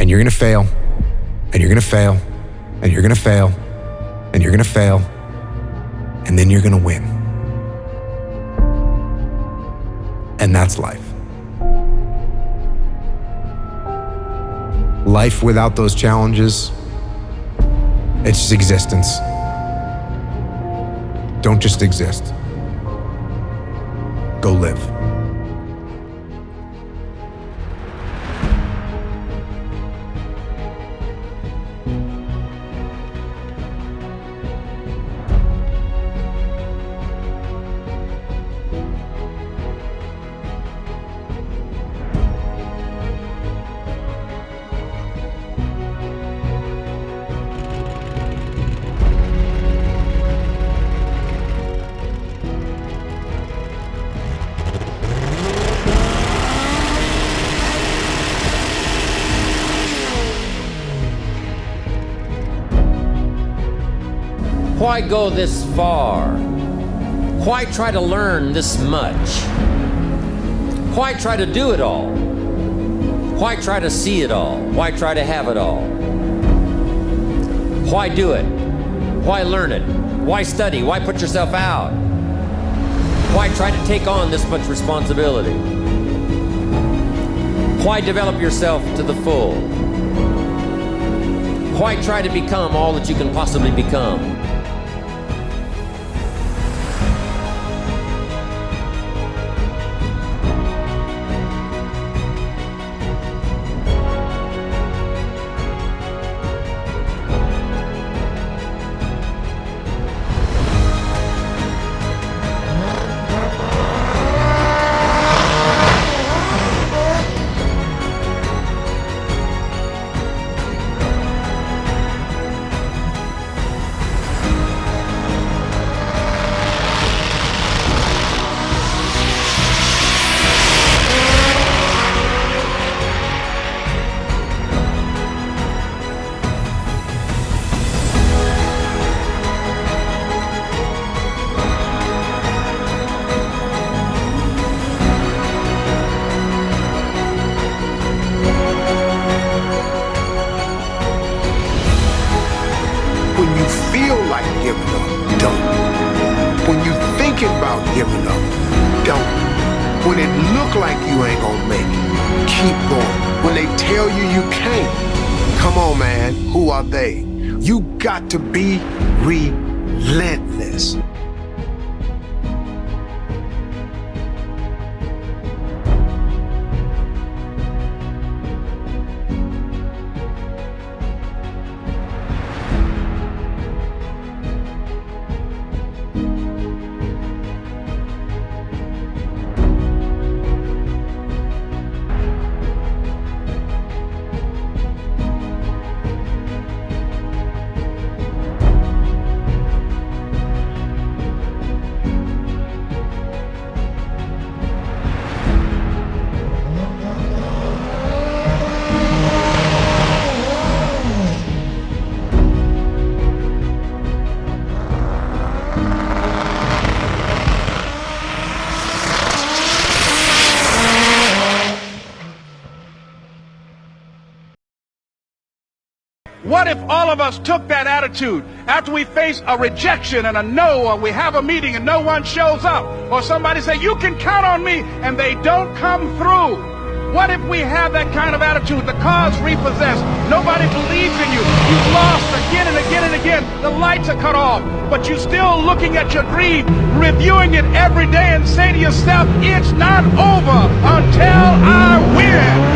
And you're gonna fail, and you're gonna fail, and you're gonna fail, and you're gonna fail, and then you're gonna win. And that's life. Life without those challenges, it's just existence. Don't just exist. Go live. Why go this far? Why try to learn this much? Why try to do it all? Why try to see it all? Why try to have it all? Why do it? Why learn it? Why study? Why put yourself out? Why try to take on this much responsibility? Why develop yourself to the full? Why try to become all that you can possibly become? Giving up. Don't. When it look like you ain't gonna make it, keep going. When they tell you you can't, come on, man. Who are they? You got to be relentless. What if all of us took that attitude after we face a rejection and a no, or we have a meeting and no one shows up, or somebody say, you can count on me, and they don't come through? What if we have that kind of attitude? The car's repossessed. Nobody believes in you. You've lost again and again and again. The lights are cut off, but you're still looking at your dream, reviewing it every day and say to yourself, it's not over until I win.